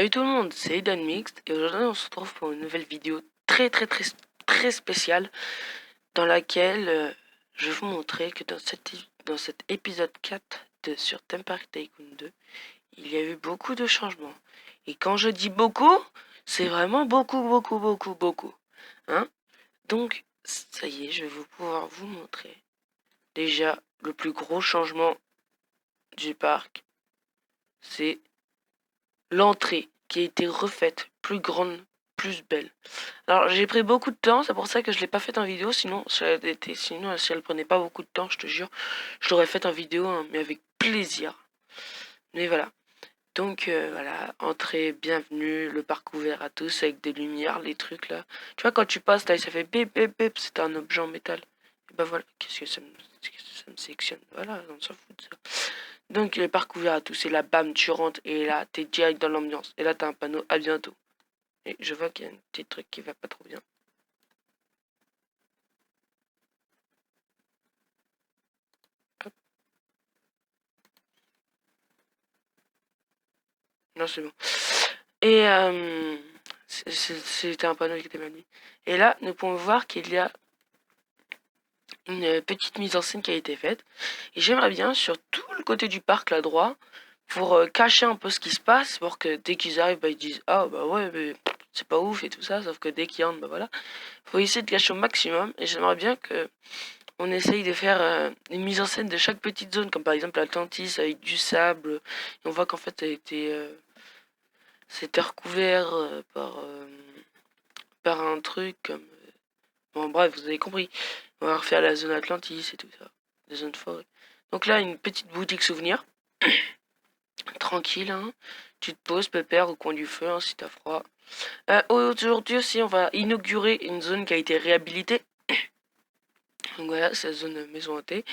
Salut tout le monde, c'est Eden Mixed et aujourd'hui on se retrouve pour une nouvelle vidéo très spéciale dans laquelle je vais vous montrer que dans cet épisode 4 sur Theme Park Tycoon 2, il y a eu beaucoup de changements. Et quand je dis beaucoup, c'est vraiment beaucoup. Hein? Donc, ça y est, je vais pouvoir vous montrer déjà le plus gros changement du parc, c'est l'entrée qui a été refaite, plus grande, plus belle. Alors j'ai pris beaucoup de temps, c'est pour ça que je l'ai pas faite en vidéo, sinon si elle prenait pas beaucoup de temps, je te jure, je l'aurais faite en vidéo, hein, mais avec plaisir. Mais voilà. Donc voilà, entrée, bienvenue, le parc ouvert à tous avec des lumières, les trucs là. Tu vois quand tu passes là, ça fait bip, c'est un objet en métal. Et bah voilà, qu'est-ce que ça me sélectionne. Voilà, on s'en fout de ça. Donc le parc ouvert à tous, et là bam, tu rentres et là t'es direct dans l'ambiance. Et là t'as un panneau à bientôt. Et je vois qu'il y a un petit truc qui va pas trop bien. Hop. Non, c'est bon. Et c'était un panneau qui était mal mis. Et là, nous pouvons voir qu'il y a une petite mise en scène qui a été faite. Et j'aimerais bien, sur tout le côté du parc, là droit, pour cacher un peu ce qui se passe, pour que dès qu'ils arrivent, bah, ils disent ah bah ouais, mais c'est pas ouf et tout ça, sauf que dès qu'ils rentrent, bah voilà. Faut essayer de cacher au maximum. Et j'aimerais bien que on essaye de faire une mise en scène de chaque petite zone, comme par exemple l'Atlantis avec du sable. Et on voit qu'en fait, c'était recouvert par un truc comme. Bon, bref, vous avez compris. On va refaire la zone Atlantis et tout ça. Des zones forêt. Donc là, une petite boutique souvenir. Tranquille, hein. Tu te poses, pépère, au coin du feu, hein, si t'as froid. Aujourd'hui aussi, on va inaugurer une zone qui a été réhabilitée. Donc voilà, c'est la zone maison hantée.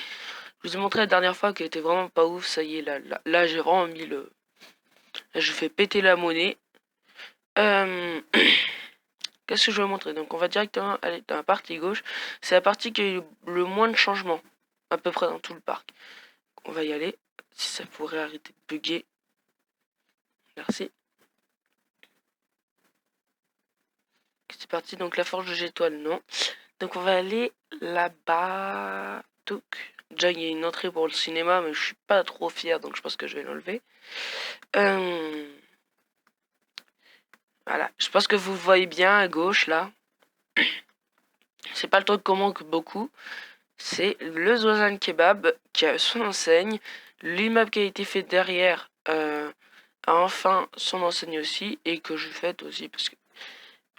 Je vous ai montré la dernière fois qu'elle était vraiment pas ouf. Ça y est, là j'ai vraiment mis le. Là, je fais péter la monnaie. Qu'est-ce que je vais vous montrer? Donc on va directement aller dans la partie gauche. C'est la partie qui a eu le moins de changements. À peu près dans tout le parc. On va y aller. Si ça pourrait arrêter de bugger. Merci. C'est parti. Donc la forge de Gétoile, non. Donc on va aller là-bas. Déjà il y a une entrée pour le cinéma, mais je suis pas trop fier, donc je pense que je vais l'enlever. Voilà, je pense que vous voyez bien à gauche là. C'est pas le truc qu'on manque beaucoup. C'est le Zozan Kebab qui a son enseigne. L'immeuble qui a été fait derrière a enfin son enseigne aussi, et que je fais aussi parce que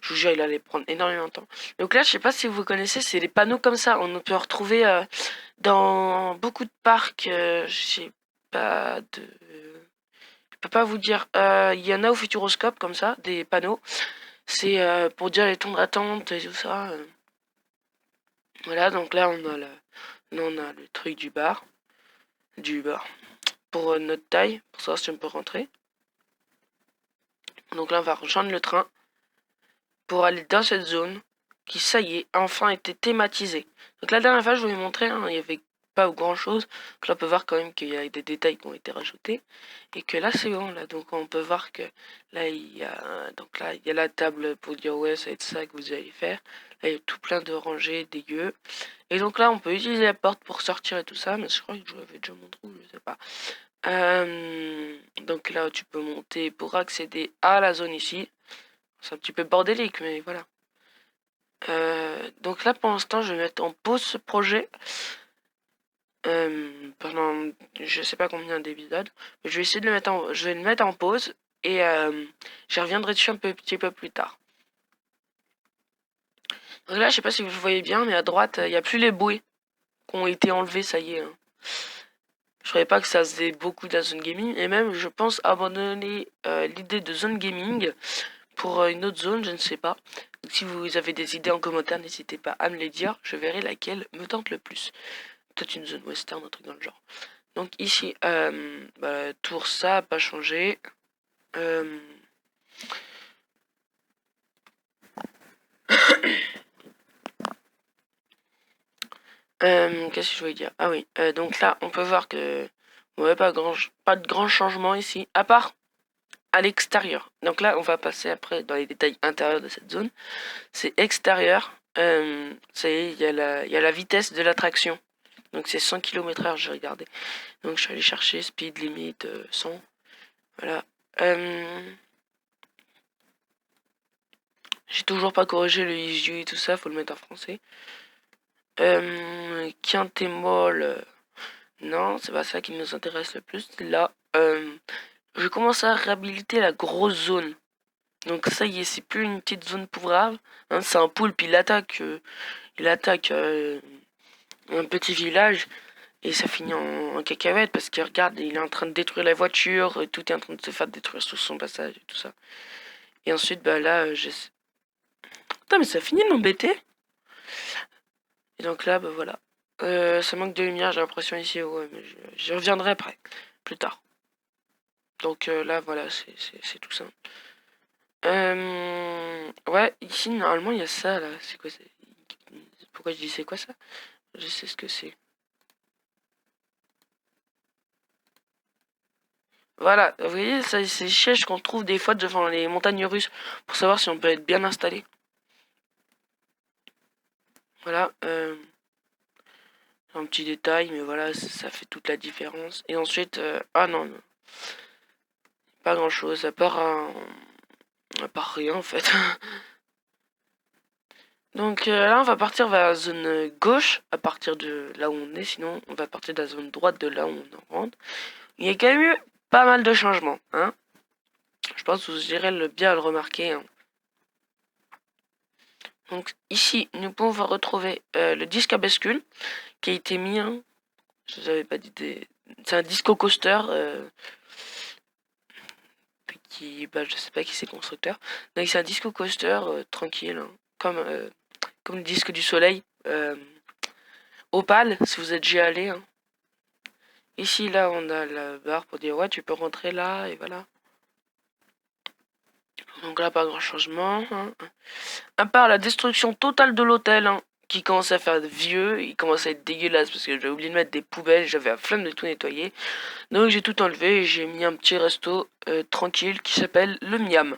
je vous jure il allait prendre énormément de temps. Donc là je sais pas si vous connaissez, c'est des panneaux comme ça. On peut retrouver dans beaucoup de parcs. Je sais pas de. Je peux pas vous dire. Il y en a au Futuroscope comme ça, des panneaux. C'est pour dire les temps d'attente et tout ça. Voilà, donc là on a le truc du bar. Pour notre taille, pour savoir si on peut rentrer. Donc là on va rejoindre le train pour aller dans cette zone qui, ça y est, a enfin été thématisée. Donc la dernière fois je vous ai montré, hein, il n'y avait pas grand chose. Donc là on peut voir quand même qu'il y a des détails qui ont été rajoutés. Et que là c'est bon, là. Donc on peut voir que là il y a, la table pour dire ouais ça va être ça que vous allez faire. Là il y a tout plein de rangées dégueu. Et donc là on peut utiliser la porte pour sortir et tout ça. Mais je crois que je vous avais déjà montré, je sais pas. Donc là tu peux monter pour accéder à la zone ici. C'est un petit peu bordélique, mais voilà. Donc là pour l'instant je vais mettre en pause ce projet pendant je sais pas combien d'épisodes, mais je vais essayer de je vais le mettre en pause, et je reviendrai dessus un petit peu plus tard. Donc là je sais pas si vous voyez bien, mais à droite il n'y a plus les bouées qui ont été enlevées, ça y est, hein. Je savais pas que ça faisait beaucoup de la zone gaming, et même je pense abandonner l'idée de zone gaming pour une autre zone, je ne sais pas. Donc si vous avez des idées en commentaire, n'hésitez pas à me les dire, je verrai laquelle me tente le plus. Peut-être une zone western, un truc dans le genre. Donc ici, tour ça, pas changé. Qu'est-ce que je voulais dire? Ah oui, donc là, on peut voir que ouais, pas de grand changement ici, à part à l'extérieur. Donc là, on va passer après dans les détails intérieurs de cette zone. C'est extérieur. Il y a la vitesse de l'attraction. Donc c'est 100 km/h, j'ai regardé. Donc je suis allé chercher speed limit 100. Voilà. J'ai toujours pas corrigé le issue et tout ça, faut le mettre en français. Quintémol, non, c'est pas ça qui nous intéresse le plus. Là, je commence à réhabiliter la grosse zone. Donc ça y est, c'est plus une petite zone pouvrave. Hein, c'est un poulpe, il attaque un petit village et ça finit en cacahuète parce qu'il regarde, il est en train de détruire la voiture, tout est en train de se faire détruire sous son passage et tout ça. Et ensuite, bah là, putain, mais ça finit de m'embêter. Et donc là, bah voilà. Ça manque de lumière, j'ai l'impression ici, ouais, mais j'y reviendrai après, plus tard. Donc là, voilà, c'est tout ça. Ouais, ici, normalement, il y a ça, là. C'est quoi ça? Pourquoi je dis c'est quoi ça? Je sais ce que c'est. Voilà, vous voyez, ça, c'est ces sièges qu'on trouve des fois devant les montagnes russes pour savoir si on peut être bien installé. Voilà, un petit détail, mais voilà, ça fait toute la différence. Et ensuite, ah non, non, pas grand chose, à part rien en fait. Donc là, on va partir vers la zone gauche, à partir de là où on est, sinon on va partir de la zone droite de là où on rentre. Il y a quand même eu pas mal de changements, hein. Je pense que vous irez bien le remarquer, hein. Donc ici, nous pouvons retrouver le disque à bascule qui a été mis, hein. Je vous avais pas dit c'est un disco coaster je sais pas qui c'est le constructeur. Donc c'est un disco coaster tranquille, hein, comme le disque du soleil. Opale, si vous êtes déjà allé, hein. Ici, là, on a la barre pour dire ouais, tu peux rentrer là, et voilà. Donc là, pas grand changement, hein. À part la destruction totale de l'hôtel, hein, qui commence à faire vieux, il commence à être dégueulasse parce que j'ai oublié de mettre des poubelles, j'avais la flemme de tout nettoyer. Donc j'ai tout enlevé et j'ai mis un petit resto tranquille qui s'appelle le Miam.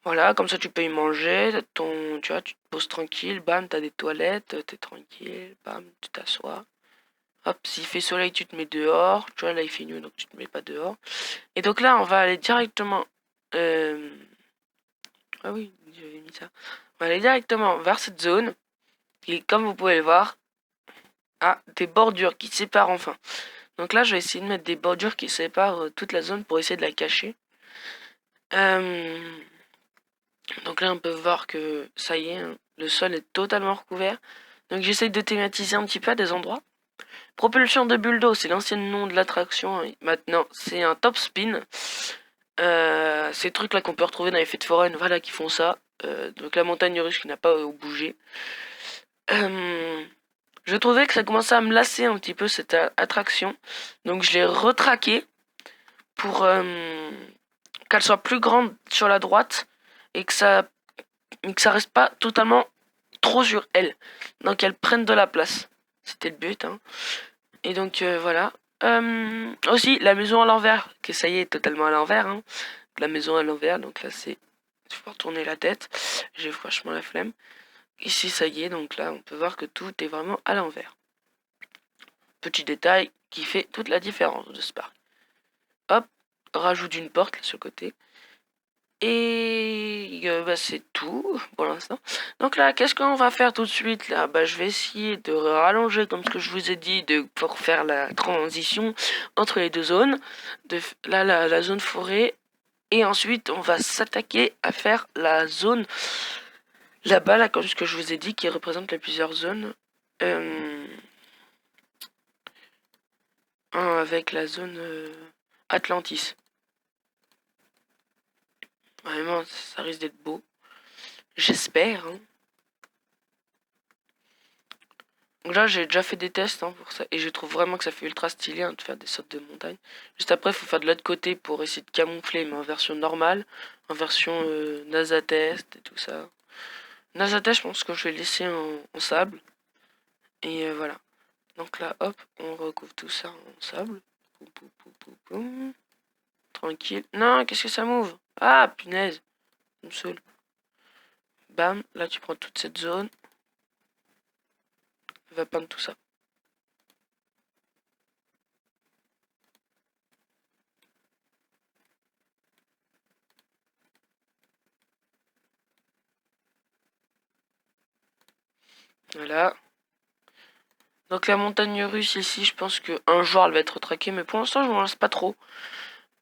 Voilà, comme ça tu peux y manger, tu vois, tu te poses tranquille, bam, t'as des toilettes, t'es tranquille, bam, tu t'assois. Hop, s'il fait soleil, tu te mets dehors. Tu vois, là, il fait nuit, donc tu te mets pas dehors. Et donc là, on va aller directement... Ah oui, j'avais mis ça. On va aller directement vers cette zone. Et comme vous pouvez le voir, des bordures qui séparent enfin. Donc là, je vais essayer de mettre des bordures qui séparent toute la zone pour essayer de la cacher. Donc là, on peut voir que ça y est, hein, le sol est totalement recouvert. Donc j'essaye de thématiser un petit peu à des endroits. Propulsion de bulle d'eau, c'est l'ancien nom de l'attraction. Maintenant, c'est un top spin. Ces trucs là qu'on peut retrouver dans les fêtes foraines, voilà, qui font ça. Donc la montagne russe qui n'a pas bougé. Je trouvais que ça commençait à me lasser un petit peu cette attraction. Donc je l'ai retraqué pour qu'elle soit plus grande sur la droite et que ça reste pas totalement trop sur elle. Donc qu'elle prenne de la place. C'était le but, hein. Et donc voilà. Aussi la maison à l'envers, que ça y est totalement à l'envers, hein. La maison à l'envers, donc là c'est... Il faut retourner la tête. J'ai franchement la flemme. Ici ça y est, donc là on peut voir que tout est vraiment à l'envers. Petit détail qui fait toute la différence de ce parc. Hop, rajoute une porte là sur le côté. Et c'est tout pour l'instant. Donc là, qu'est-ce qu'on va faire tout de suite là? Je vais essayer de rallonger comme ce que je vous ai dit pour faire la transition entre les deux zones. Là, la zone forêt. Et ensuite, on va s'attaquer à faire la zone là-bas, là, comme ce que je vous ai dit, qui représente les plusieurs zones. Avec la zone Atlantis. Vraiment, ça risque d'être beau. J'espère, hein. Donc là, j'ai déjà fait des tests, hein, pour ça. Et je trouve vraiment que ça fait ultra stylé, hein, de faire des sautes de montagne. Juste après, il faut faire de l'autre côté pour essayer de camoufler, mais en version normale. En version NASA test et tout ça. NASA test, je pense que je vais laisser en sable. Et voilà. Donc là, hop, on recouvre tout ça en sable. Poum, poum, poum, poum, poum. tranquille. Non, qu'est-ce que ça m'ouvre? Ah, punaise. Ça me saoule. Bam, là tu prends toute cette zone. Va peindre tout ça. Voilà. Donc la montagne russe ici, je pense qu'un jour elle va être traquée, mais pour l'instant je m'en lance pas trop.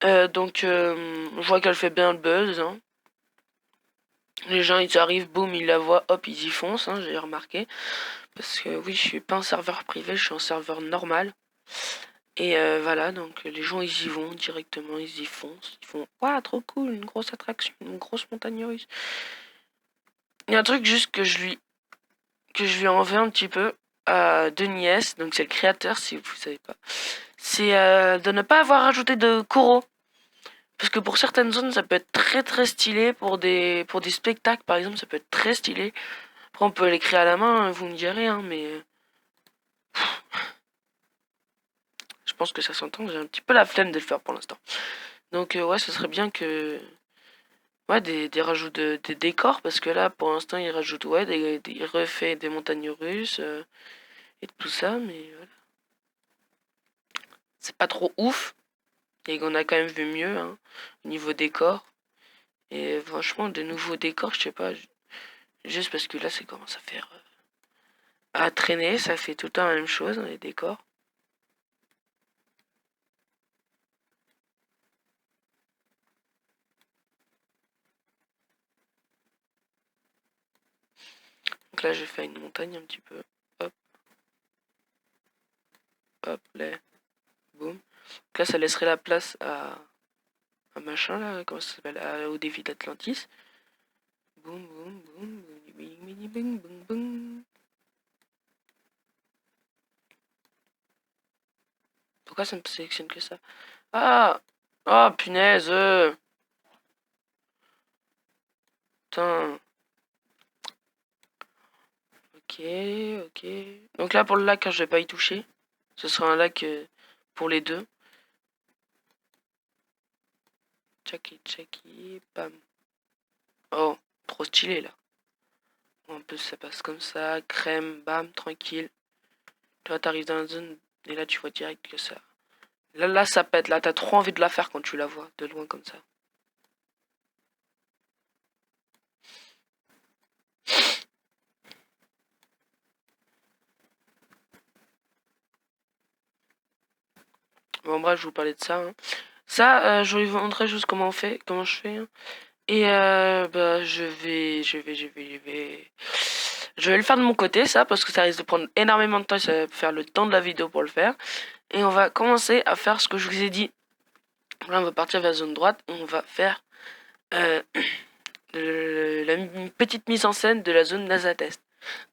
Je vois qu'elle fait bien le buzz. Hein. Les gens ils arrivent, boum, ils la voient, hop, ils y foncent, hein, j'ai remarqué. Parce que oui, je suis pas un serveur privé, je suis un serveur normal. Et voilà, donc les gens ils y vont directement, ils y foncent. Ils font, waouh, trop cool, une grosse attraction, une grosse montagne russe. Il y a un truc juste que je lui en veux un petit peu à Denis S, donc c'est le créateur si vous savez pas. C'est de ne pas avoir ajouté de coraux. Parce que pour certaines zones, ça peut être très très stylé. Pour des spectacles, par exemple, ça peut être très stylé. Après, on peut l'écrire à la main, vous me direz, hein, mais je pense que ça s'entend. J'ai un petit peu la flemme de le faire pour l'instant. Donc, ouais, ce serait bien que. Ouais, des rajouts des décors, parce que là, pour l'instant, il rajoute, ouais, il refait des montagnes russes et tout ça, mais voilà. C'est pas trop ouf. Et on a quand même vu mieux, hein, au niveau décor. Et franchement, de nouveaux décors, je sais pas, juste parce que là, ça commence à faire. À traîner, ça fait tout le temps la même chose, les décors. Donc là, j'ai fait une montagne un petit peu. Hop, hop, là, boum. Donc là, ça laisserait la place à machin, là, comment ça s'appelle, au défi d'Atlantis. Boum, boum, boum, boum, boum, boum, boum. Pourquoi ça me sélectionne que ça? Ah! Oh, punaise! Putain. Ok, ok. Donc là, pour le lac, je vais pas y toucher. Ce sera un lac pour les deux. Tchaki, tchaki, bam. Oh, trop stylé là. En plus, ça passe comme ça, crème, bam, tranquille. Toi, t'arrives dans la zone et là, tu vois direct que ça. Là, ça pète. Là, t'as trop envie de la faire quand tu la vois de loin comme ça. Bon, bref, je vous parlais de ça. Hein. Ça, je vais vous montrer juste comment on fait, comment je fais. Hein. Et bah, je vais le faire de mon côté, ça, parce que ça risque de prendre énormément de temps. Ça va faire le temps de la vidéo pour le faire. Et on va commencer à faire ce que je vous ai dit. Là, on va partir vers la zone droite. On va faire euh, une petite mise en scène de la zone NASA test.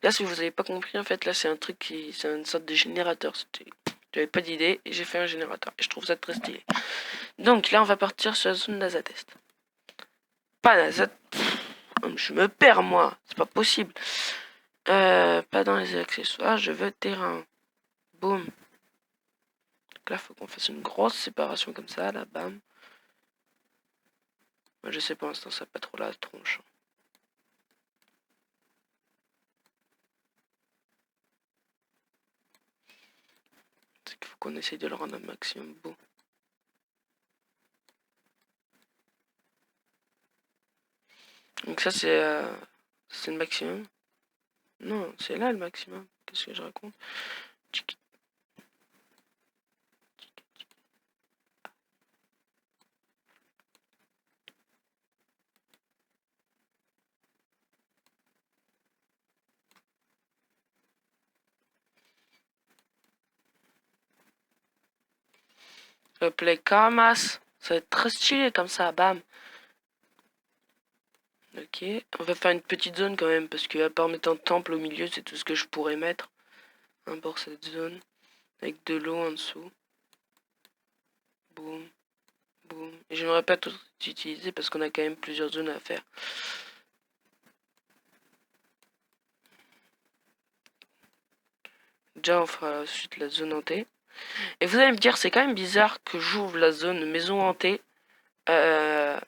Là, si vous n'avez pas compris, en fait, là, c'est un truc c'est une sorte de générateur. J'avais pas d'idée et j'ai fait un générateur. Et je trouve ça très stylé. Donc là, on va partir sur la zone NASA test. Pas NASA. Je me perds, moi. C'est pas possible. Pas dans les accessoires. Je veux terrain. Boum. Donc là, faut qu'on fasse une grosse séparation comme ça. Là, bam. Moi, je sais pour l'instant, ça n'a pas trop la tronche. C'est qu'il faut qu'on essaye de le rendre un maximum beau. Donc ça, c'est le maximum. Non, c'est là le maximum. Qu'est-ce que je raconte? Le play Kamas. Ça va être très stylé comme ça, bam. Ok, on va faire une petite zone quand même, parce que à part mettre un temple au milieu, c'est tout ce que je pourrais mettre. Hein, pour cette zone. Avec de l'eau en dessous. Boum, boum. Et j'aimerais pas tout utiliser parce qu'on a quand même plusieurs zones à faire. Déjà, on fera ensuite la zone hantée. Et vous allez me dire, c'est quand même bizarre que j'ouvre la zone maison hantée que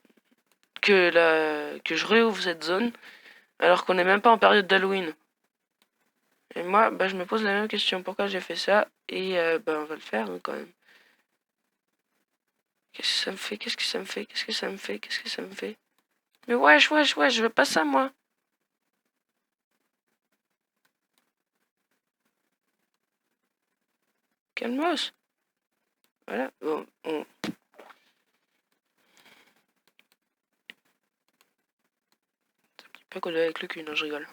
je réouvre cette zone alors qu'on n'est même pas en période d'Halloween. Et moi, bah, je me pose la même question. Pourquoi j'ai fait ça? Et bah, on va le faire hein, quand même. Qu'est-ce que ça me fait? Qu'est-ce que ça me fait? Qu'est-ce que ça me fait? Qu'est-ce que ça me fait? Mais wesh, je veux pas ça, moi. Calmos. Voilà. Bon, pas coller avec le cul, non, je rigole.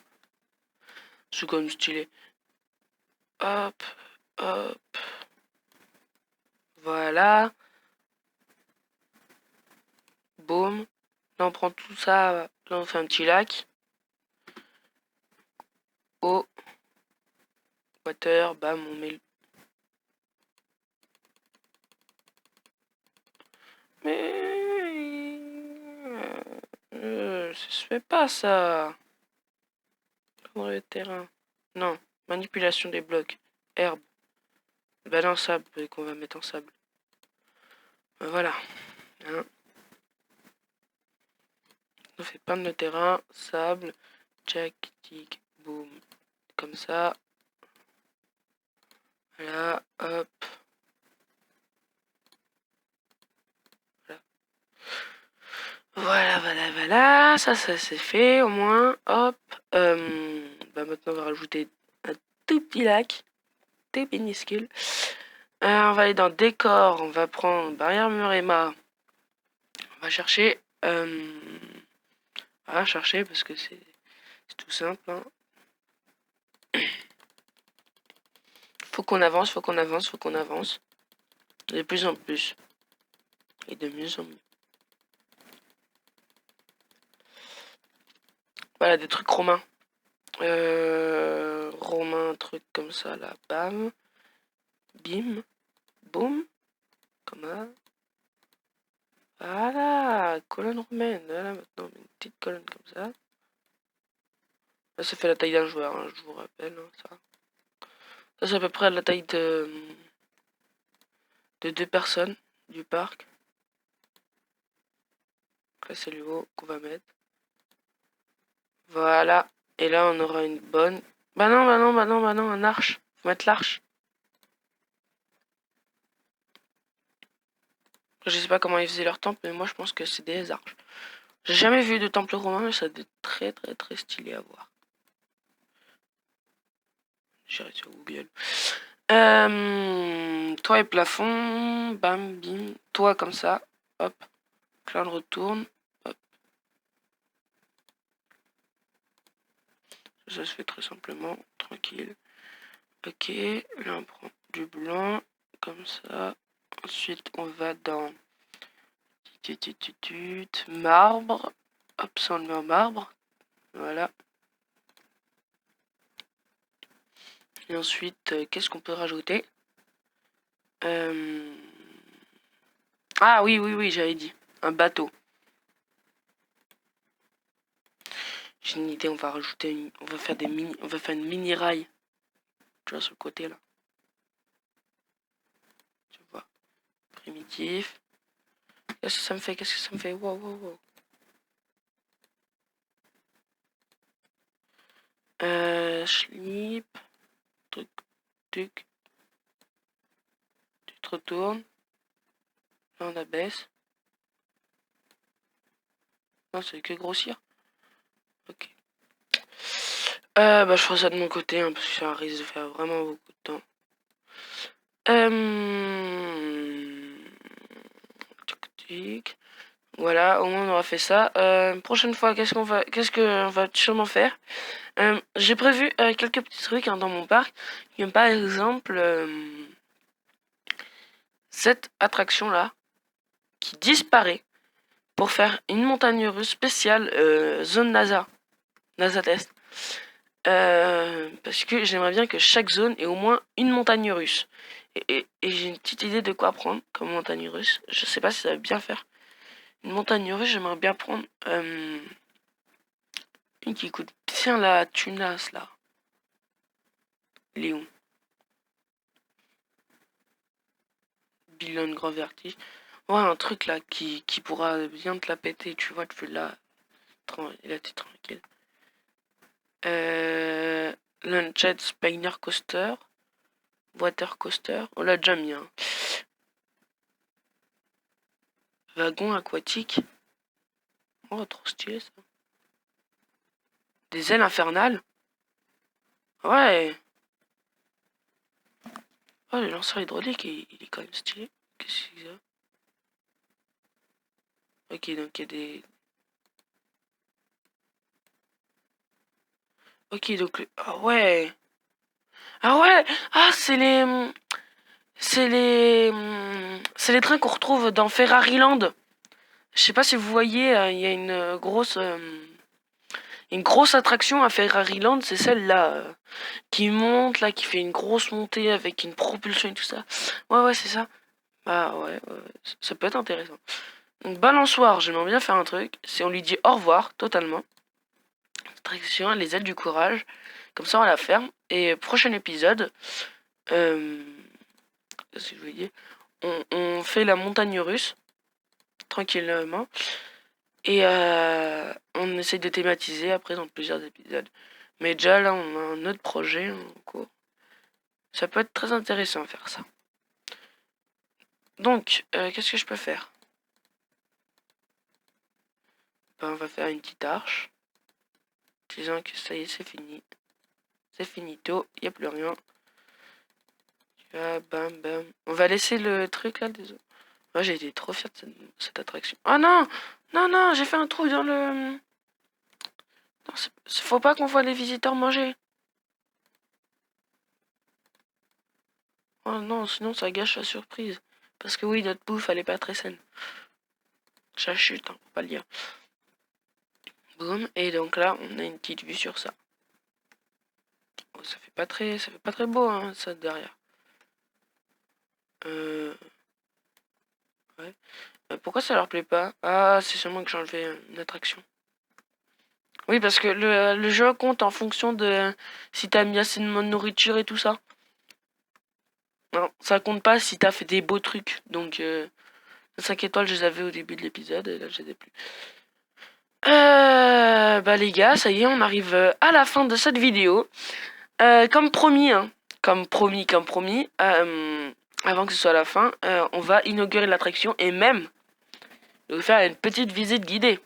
C'est quand même stylé. Hop, hop. Voilà. Boum. Là, on prend tout ça. Là, on fait un petit lac. Eau. Water. Bam, on met le... Mais... ça se fait pas, ça. Prendre le terrain. Non. Manipulation des blocs. Herbe. Ben non, sable qu'on va mettre en sable. Voilà. Hein. On fait peindre le terrain. Sable. Jack, tic, boum. Comme ça. Voilà. Hop. Voilà. Ça c'est fait au moins. Hop. Bah maintenant, on va rajouter un tout petit lac. Tout minuscule. On va aller dans décor. On va prendre barrière mur et mât. On va chercher. On va chercher parce que c'est tout simple. Hein. Faut qu'on avance, faut qu'on avance, faut qu'on avance. De plus en plus. Et de mieux en mieux. Voilà, des trucs romains. Romain, truc comme ça, là. Bam. Bim. Boum. Comme ça. Voilà. Colonne romaine. Voilà, maintenant, une petite colonne comme ça. Là, ça fait la taille d'un joueur, hein, je vous rappelle. Hein, ça. Ça, c'est à peu près la taille de 2 personnes du parc. Là, c'est le haut qu'on va mettre. Voilà. Et là, on aura une bonne... Bah non, un arche. Faut mettre l'arche. Je sais pas comment ils faisaient leur temple, mais moi, je pense que c'est des arches. J'ai jamais vu de temple romain, mais ça doit être très stylé à voir. J'irai sur Google. Toit et plafond. Bam, bim. Toit comme ça. Hop. Là, on retourne. Hop. Ça se fait très simplement. Tranquille. Ok. Là, on prend du blanc. Comme ça. Ensuite, on va dans marbre. Hop, ça on le met en marbre. Voilà. Et ensuite, qu'est-ce qu'on peut rajouter? Ah oui, j'avais dit. Un bateau. J'ai une idée, on va rajouter on va faire on va faire une mini rail. Tu vois, sur le côté là. Tu vois. Primitif. Qu'est-ce que ça me fait? Qu'est-ce que ça me fait? Wow. Slip. Truc. Tu te retournes. Là, on abaisse. Non, c'est que grossir. Ok. Bah, je ferai ça de mon côté, hein, parce que ça risque de faire vraiment beaucoup de temps. Voilà, au moins on aura fait ça. Prochaine fois, qu'est-ce qu'on va sûrement faire? J'ai prévu quelques petits trucs hein, dans mon parc. Comme par exemple cette attraction là qui disparaît pour faire une montagne russe spéciale zone NASA test. Parce que j'aimerais bien que chaque zone ait au moins une montagne russe. Et j'ai une petite idée de quoi prendre comme montagne russe. Je sais pas si ça va bien faire. Une montagne russe, j'aimerais bien prendre une qui coûte bien la tunasse là. Léon. Billion grand vertige. Ouais, un truc là qui pourra bien te la péter, tu vois, tu fais là. Il a été tranquille. Lunchette Spiner Coaster. Water Coaster. On l'a déjà mis, hein. Wagon aquatique. Oh, trop stylé ça. Des ailes infernales. Ouais. Oh, le lanceur hydraulique, il est quand même stylé. Qu'est-ce que c'est ça? Ok, donc il y a des... Ok, donc... Ah ouais. Ah ouais. Ah, c'est les... C'est les... C'est les trains qu'on retrouve dans Ferrari Land. Je sais pas si vous voyez, il y a une grosse attraction à Ferrari Land, c'est celle-là, qui monte, là, qui fait une grosse montée avec une propulsion et tout ça. Ouais, ouais, c'est ça. Bah ouais, ça peut être intéressant. Donc balançoire, j'aimerais bien faire un truc, c'est on lui dit au revoir, totalement. Attraction, les ailes du courage. Comme ça, on la ferme. Et prochain épisode, qu'est-ce que je voulais dire, on fait la montagne russe, tranquillement. Et on essaye de thématiser après dans plusieurs épisodes. Mais déjà là, on a un autre projet en cours. Ça peut être très intéressant à faire ça. Donc, qu'est-ce que je peux faire? Ben, on va faire une petite arche. Disant que ça y est, c'est fini. C'est finito, il n'y a plus rien. Bam, bam. On va laisser le truc là, désolé. Moi, j'ai été trop fier de cette attraction. Oh non! Non, non, j'ai fait un trou dans le... Non, faut pas qu'on voit les visiteurs manger. Oh non, sinon ça gâche la surprise. Parce que oui, notre bouffe, elle est pas très saine. Ça chute, hein, faut pas le dire. Boum, et donc là, on a une petite vue sur ça. Oh, ça fait pas très beau, hein, ça derrière. Ouais. Pourquoi ça leur plaît pas? Ah, c'est seulement que j'ai enlevé une attraction. Oui, parce que le jeu compte en fonction de si t'as mis assez de nourriture et tout ça. Non, ça compte pas si t'as fait des beaux trucs. Donc, 5 étoiles, je les avais au début de l'épisode, et là, je les ai plus. Bah les gars, ça y est, on arrive à la fin de cette vidéo. Comme promis, hein, comme promis, avant que ce soit la fin, on va inaugurer l'attraction et même nous faire une petite visite guidée.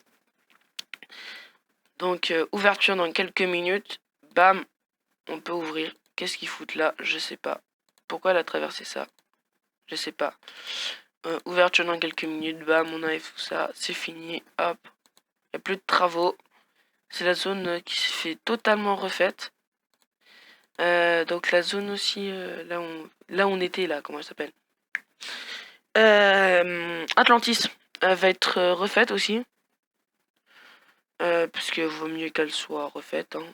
Donc, ouverture dans quelques minutes. Bam, on peut ouvrir. Qu'est-ce qu'ils foutent là? Je sais pas. Pourquoi elle a traversé ça? Je sais pas. Ouverture dans quelques minutes. Bam, on enlève tout ça. C'est fini. Hop. Il n'y a plus de travaux. C'est la zone qui s'est fait totalement refaite. Donc la zone aussi, là où on était, là, comment elle s'appelle? Atlantis va être refaite aussi. Parce qu'il vaut mieux qu'elle soit refaite. Hein.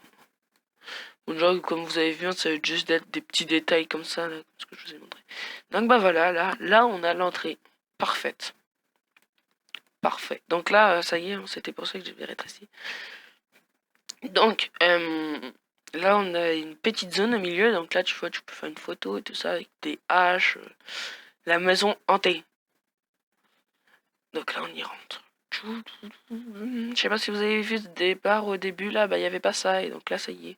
Bon, genre, comme vous avez vu, hein, ça va juste être des petits détails comme ça, là, ce que je vous ai montré. Donc bah voilà, là on a l'entrée parfaite. Parfait. Donc là, ça y est, hein, c'était pour ça que j'avais rétréci. Donc, là, on a une petite zone au milieu. Donc là, tu vois, tu peux faire une photo et tout ça avec des haches. La maison hantée. Donc là, on y rentre. Je sais pas si vous avez vu ce départ au début, là, bah, il n'y avait pas ça. Et donc là, ça y est.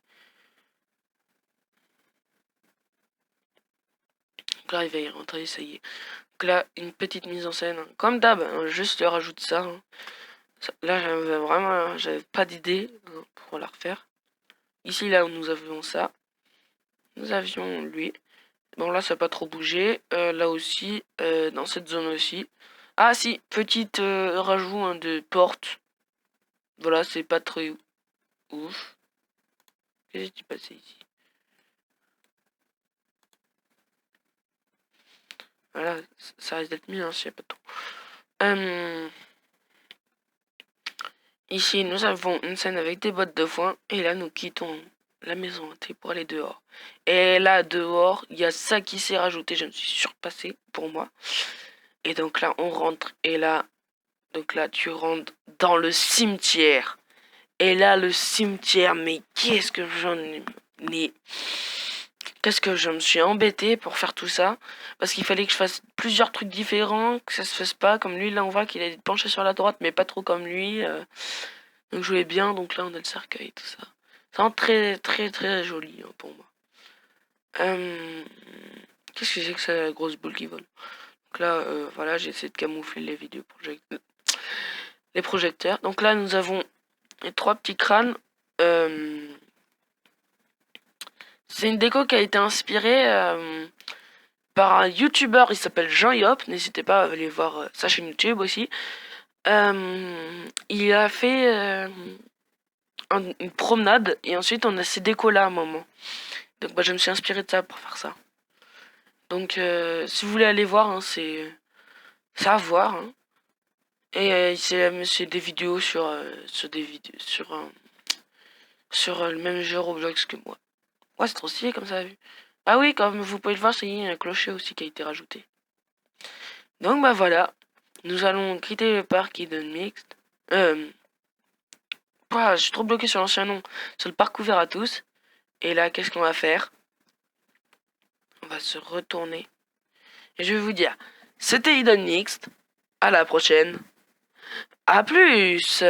Donc là, il va y rentrer, ça y est. Donc là, une petite mise en scène. Hein. Comme d'hab, hein, juste je rajoute ça. Hein. Là, j'avais pas d'idée hein, pour la refaire. Ici, là, nous avions ça. Nous avions lui. Bon, là, ça n'a pas trop bougé. Là aussi, dans cette zone aussi. Ah, si, petite rajout hein, de porte. Voilà, c'est pas très ouf. Qu'est-ce qui s'est passé ici? Voilà, ça risque d'être mieux, hein, s'il n'y a pas de temps. Ici, nous avons une scène avec des bottes de foin. Et là, nous quittons la maison hantée pour aller dehors. Et là, dehors, il y a ça qui s'est rajouté. Je me suis surpassé pour moi. Et donc là, on rentre. Et là, donc là, tu rentres dans le cimetière. Et là, le cimetière, mais qu'est-ce que j'en ai... qu'est-ce que je me suis embêté pour faire tout ça, parce qu'il fallait que je fasse plusieurs trucs différents, que ça se fasse pas comme lui. Là on voit qu'il est penché sur la droite mais pas trop comme lui, donc je voulais bien. Donc là on a le cercueil, tout ça. C'est vraiment très très très joli, hein, pour moi. Qu'est-ce que c'est que ça, la grosse boule qui vole? Donc là voilà, j'ai essayé de camoufler les les projecteurs. Donc là nous avons les 3 petits crânes. C'est une déco qui a été inspirée par un youtubeur, il s'appelle Jean Yop, n'hésitez pas à aller voir sa chaîne YouTube aussi. Il a fait une promenade et ensuite on a ces décos là à un moment. Donc je me suis inspiré de ça pour faire ça. Donc si vous voulez aller voir, hein, c'est à voir. Hein. Et c'est des vidéos sur le même jeu Roblox que moi. Ouais, c'est trop stylé comme ça. Ah oui, comme vous pouvez le voir, il y a un clocher aussi qui a été rajouté. Donc voilà, nous allons quitter le parc Eden Mixed. Je suis trop bloqué sur l'ancien nom. Sur le parc ouvert à tous. Et là, qu'est-ce qu'on va faire? On va se retourner. Et je vais vous dire, c'était Eden Mixed. À la prochaine. À plus.